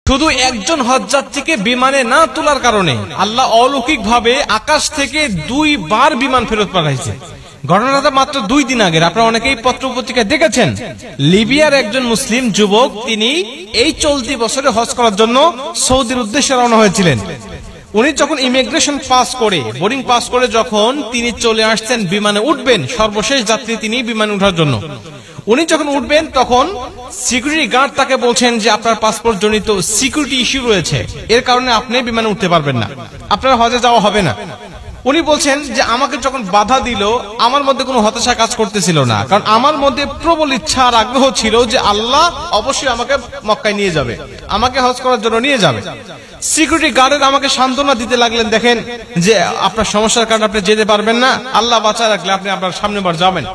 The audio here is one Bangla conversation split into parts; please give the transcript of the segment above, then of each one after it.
শুধু একজন হজযাত্রীকে বিমানে না তোলার কারণে আল্লাহ অলৌকিকভাবে আকাশ থেকে 2 বার বিমান ফেরত পাঠাইছে। ঘটনাটা মাত্র 2 দিন আগের। আপনারা অনেকেই পত্র পত্রিকায় দেখেছেন। লিবিয়ার একজন মুসলিম যুবক তিনি এই চলতি বছরে হজ করার জন্য সৌদির উদ্দেশ্যে রওনা হয়েছিলেন। উনি যখন ইমিগ্রেশন পাস করে, বোর্ডিং পাস করে যখন তিনি চলে আসছেন বিমানে উঠবেন, সর্বশেষ যাত্রী তিনি বিমানে ওঠার জন্য, উনি যখন উঠবেন তখন সিকিউরিটি গার্ড তাকে বলছেন যে আপনার পাসপোর্ট জনিত সিকিউরিটি ইস্যু রয়েছে, এর কারণে আপনি বিমানে উঠতে পারবেন না, আপনার হজে যাওয়া হবে না। উনি বলছেন যে আমাকে যখন বাধা দিল আমার মধ্যে কোনো হতাশা কাজ করতেছিল না, কারণ আমার মধ্যে প্রবল ইচ্ছা আর আগ্রহ ছিল যে আল্লাহ অবশ্যই আমাকে মক্কায় নিয়ে যাবে, আমাকে হজ করার জন্য নিয়ে যাবে। সিকিউরিটি গার্ডের আমাকে সান্ত্বনা দিতে লাগলেন, দেখেন যে আপনার সমস্যার কারণে আপনি যেতে পারবেন না, আল্লাহ বাঁচায় রাখলে আপনি আপনার সামনে বার যাবেন।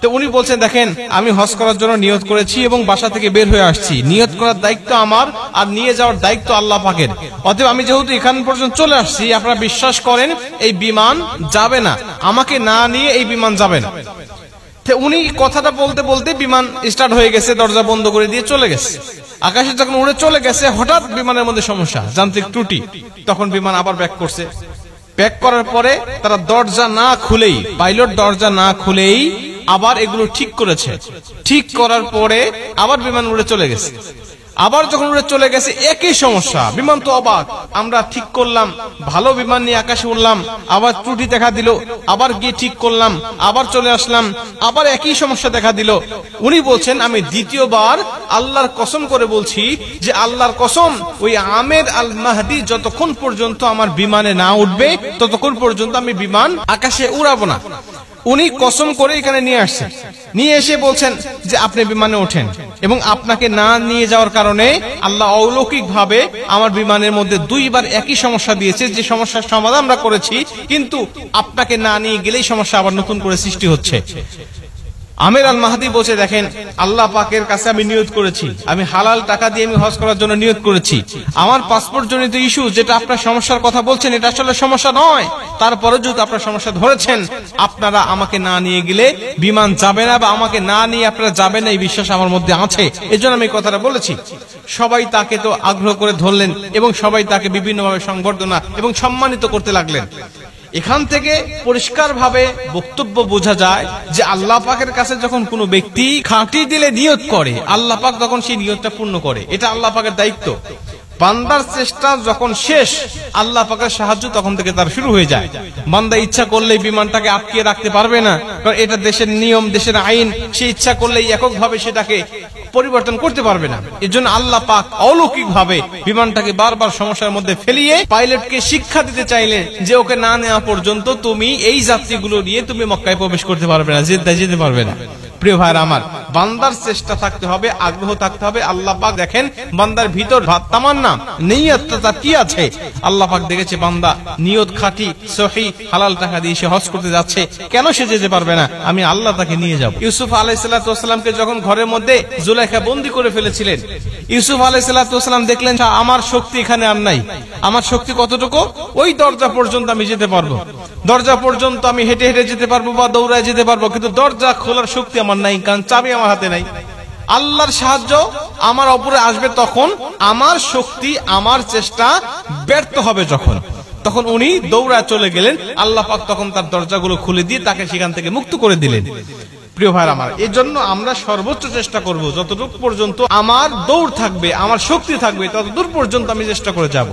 তো উনি বলছেন দেখেন আমি হজ করার জন্য নিয়ত করেছি এবং বাসা থেকে বের হয়ে আসছি, নিয়ত করার দায়িত্ব আমার আর নিয়ে যাওয়ার দায়িত্ব আল্লাহ পাকের, অতএব আমি যেহেতু এখান পর্যন্ত চলে আসছি আপনারা বিশ্বাস করেন এই বিমান যাবে না, আমাকে না নিয়ে এই বিমান যাবে না। উনি কথাটা বলতে বলতে বিমান স্টার্ট হয়ে গেছে, দরজা বন্ধ করে দিয়ে চলে গেছে। আকাশে যখন উড়ে চলে গেছে হঠাৎ বিমানের মধ্যে সমস্যা, যান্ত্রিক ত্রুটি, তখন বিমান আবার ব্যাক করছে। ব্যাক করার পরে তারা দরজা না খুলেই, পাইলট দরজা না খুলেই আবার এগুলো ঠিক করেছে। ঠিক করার পরে আবার বিমান উড়ে চলে গেছে। আবার যখন উড়ে চলে গেছে একই সমস্যা, বিমান তো অবাক, আমরা ঠিক করলাম, ভালো বিমান নিয়ে আকাশে উড়লাম, আবার ত্রুটি দেখা দিল, আবার গিয়ে ঠিক করলাম, আবার চলে আসলাম, আবার একই সমস্যা দেখা দিল। উনি বলছেন আমি দ্বিতীয়বার আল্লাহর কসম করে বলছি যে আল্লাহর কসম ওই আমের আল মাহদি যতক্ষণ পর্যন্ত আমার বিমানে না উঠবে ততক্ষণ পর্যন্ত আমি বিমান আকাশে উড়াবো না। উনি কসম করে এখানে নিয়ে আসছেন, নিয়ে এসে বলছেন যে আপনি বিমানে ওঠেন, এবং আপনাকে না নিয়ে যাওয়ার কারণে আল্লাহ অলৌকিক ভাবে আমার বিমানের মধ্যে 2 বার একই সমস্যা দিয়েছে, যে সমস্যার সমাধান আমরা করেছি, কিন্তু আপনাকে না নিয়ে গেলেই সমস্যা আবার নতুন করে সৃষ্টি হচ্ছে। আমের আল মাহদি বলছে দেখেন আল্লাহ পাকের কাছে আমি নিয়ত করেছি, আমি হালাল টাকা দিয়ে আমি হজ করার জন্য নিয়ত করেছি, আমার পাসপোর্ট জনিত ইস্যু যেটা আপনার সমস্যার কথা বলছেন এটা আসলে সমস্যা নয়, তারপরে যদি আপনার সমস্যা ধরেছেন আপনারা আমাকে না নিয়ে গেলে বিমান যাবে না, বা আমাকে না নিয়ে আপনারা যাবেন না এই বিশ্বাস আমার মধ্যে আছে, এজন্য আমি কথাটা বলেছি। সবাই তাকে তো আগ্রহ করে ধরলেন এবং সবাই তাকে বিভিন্নভাবে সংবর্ধনা এবং সম্মানিত করতে লাগলেন। এখান থেকে পরিষ্কার ভাবে বক্তব্য বোঝা যায় যে আল্লাহ পাকের কাছে যখন কোনো ব্যক্তি খাঁটি দিলে নিয়ত করে আল্লাহ পাক তখন সেই নিয়তটা পূর্ণ করে, এটা আল্লাহ পাকের দায়িত্ব। বান্দার চেষ্টা যখন শেষ আল্লাহ পাকের সাহায্য তখন থেকে তার শুরু হয়ে যায়। বান্দা ইচ্ছা করলেই বিমানটাকে আটকিয়ে রাখতে পারবে না, কারণ এটা দেশের নিয়ম, দেশের আইন, সে ইচ্ছা করলেই এককভাবে সেটাকে পরিবর্তন করতে পারবে না। এজন্য আল্লাহ পাক অলৌকিক ভাবে বিমানটাকে বারবার সমস্যার মধ্যে ফেলিয়ে পাইলটকে শিক্ষা দিতে চাইলেন যে ওকে না নেওয়া পর্যন্ত তুমি এই যাত্রীগুলো নিয়ে তুমি মক্কায় প্রবেশ করতে পারবে না, যেতে পারবে না। প্রিয় ভাইরা আমার, বান্দার চেষ্টা থাকতে হবে, আগ্রহ থাকতে হবে। আল্লাহ পাক দেখেন বান্দার ভিতর তামান্না নিয়তটা কি আছে, আল্লাহ পাক দেখেছে বান্দা নিয়ত খাঁটি সহি, হালাল টাকা দিয়ে সে হজ করতে যাচ্ছে, কেন সে যেতে পারবে না, আমি আল্লাহ তাকে নিয়ে যাব। ইউসুফ আলাইহিস সালামকে যখন ঘরের মধ্যে জুলাইখা বন্দী করে ফেলেছিলেন, ইউসুফ আলাইহিস সালাম দেখলেন আমার শক্তি এখানে আর নাই, আমার শক্তি কতটুকু, ওই দরজা পর্যন্ত আমি যেতে পারবো, দরজা পর্যন্ত আমি হেঁটে হেঁটে যেতে পারবো বা দৌড়ায় যেতে পারবো, কিন্তু দরজা খোলার শক্তি আমার নাই, কারণ চাবি আমার হাতে নাই। আল্লাহর সাহায্য আমার উপরে আসবে তখন, আমার শক্তি আমার চেষ্টা ব্যর্থ হবে যখন, তখন উনি দৌড়ায় চলে গেলেন। আল্লাহ পাক তখন তার দরজাগুলো খুলে দিয়ে তাকে সেখান থেকে মুক্ত করে দিলেন। প্রিয় ভাইরা আমার, এর জন্য আমরা সর্বোচ্চ চেষ্টা করব, যতটুকু পর্যন্ত আমার দৌড় থাকবে, আমার শক্তি থাকবে, ততদূর পর্যন্ত আমি চেষ্টা করে যাব।